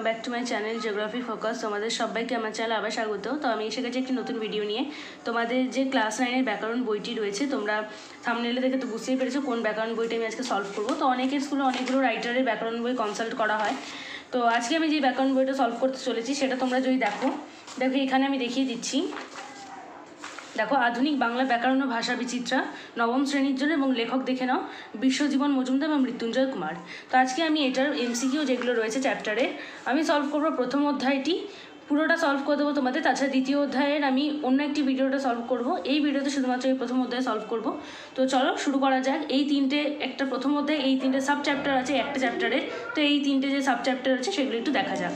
Back to my channel geography focus. তোমাদের সবাইকে আমার চ্যানেলে আবার স্বাগত। তো আমি এসে গেছি একটি নতুন ভিডিও নিয়ে। তোমাদের যে ক্লাস 9-এর ব্যাকরণ বইটি রয়েছে, তোমরা থাম্বনেলে দেখে তো বুঝতেই পেরেছো কোন ব্যাকরণ বইটা আমি আজকে সলভ করবো। তো অনেকের স্কুলে অনেকগুলো রাইটারের ব্যাকরণ বই কনসাল্ট করা হয়। তো আজকে আমি যে ব্যাকরণ বইটা সলভ করতে চলেছি সেটা তোমরা যদি দেখো এখানে আমি দেখিয়ে দিচ্ছি। দেখো, আধুনিক বাংলা ব্যাকরণ ও ভাষা বিচিত্রা, নবম শ্রেণীর জন্য, এবং লেখক দেখে নাও বিশ্বজীবন মজুমদার এবং মৃত্যুঞ্জয় কুমার। তো আজকে আমি এটার এমসিকিউ যেগুলো রয়েছে চ্যাপ্টারে আমি সলভ করবো। প্রথম অধ্যায়টি পুরোটা সলভ করে দেবো তোমাদের। তাছাড়া দ্বিতীয় অধ্যায়ের আমি অন্য একটি ভিডিওটা সলভ করব। এই ভিডিওতে শুধুমাত্র এই প্রথম অধ্যায় সলভ করব। তো চলো শুরু করা যাক। এই তিনটে, একটা প্রথম অধ্যায়, এই তিনটে সাব চ্যাপ্টার আছে একটা চ্যাপ্টারে। তো এই তিনটে যে সাব চ্যাপ্টার আছে সেগুলো একটু দেখা যাক।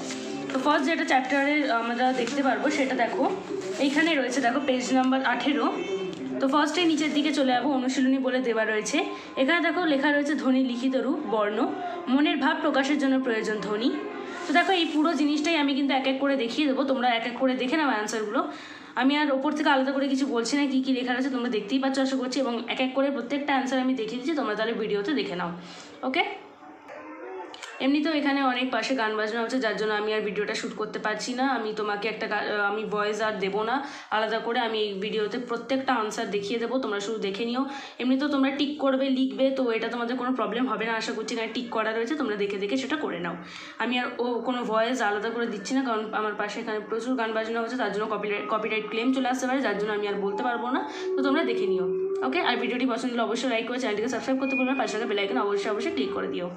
তো ফার্স্ট যেটা চ্যাপ্টারের আমরা দেখতে পারবো সেটা দেখো এইখানে রয়েছে। দেখো পেজ নাম্বার 18। তো ফার্স্টে নিচের দিকে চলে যাবো, অনুশীলনী বলে দেওয়া রয়েছে। এখানে দেখো লেখা রয়েছে ধ্বনি লিখিত রূপ, বর্ণ, মনের ভাব প্রকাশের জন্য প্রয়োজন ধ্বনি। তো দেখো এই পুরো জিনিসটাই আমি কিন্তু এক এক করে দেখিয়ে দেবো, তোমরা এক এক করে দেখে নাও অ্যান্সারগুলো। আমি আর ওপর থেকে আলাদা করে কিছু বলছি না, কী কী লেখা রয়েছে তোমরা দেখতেই পাচ্ছ আশা করছি, এবং এক এক করে প্রত্যেকটা অ্যান্সার আমি দেখিয়ে দিচ্ছি, তোমরা তাহলে ভিডিওতে দেখে নাও। ওকে, এমনিতেও এখানে অনেক পাশে গান বাজনা হচ্ছে, যার জন্য আমি আর ভিডিওটা শ্যুট করতে পারছি না। আমি তোমাকে আমি ভয়েস আর দেবো না আলাদা করে, আমি এই ভিডিওতে প্রত্যেকটা আনসার দেখিয়ে দেবো, তোমরা শুধু দেখে নিও। এমনিতেও তোমরা টিক করবে, লিখবে, তো এটা তোমাদের কোনো প্রবলেম হবে না আশা করছি, কারণ টিক করা রয়েছে, তোমরা দেখে দেখে সেটা করে নাও। আমি আর কোনো ভয়েস আলাদা করে দিচ্ছি না, কারণ আমার পাশে এখানে প্রচুর গান বাজনা হচ্ছে, তার জন্য কপিরাইট ক্লেম চলে আসতে পারে, যার জন্য আমি আর বলতে পারবো না। তো তোমরা দেখে নিও। ওকে, আর ভিডিওটি পছন্দ হলে অবশ্যই লাইক করে চ্যানেলটিকে সাবস্ক্রাইব করতে পারবে, পাশে থাকা বেল আইকন অবশ্যই ক্লিক করে দিও।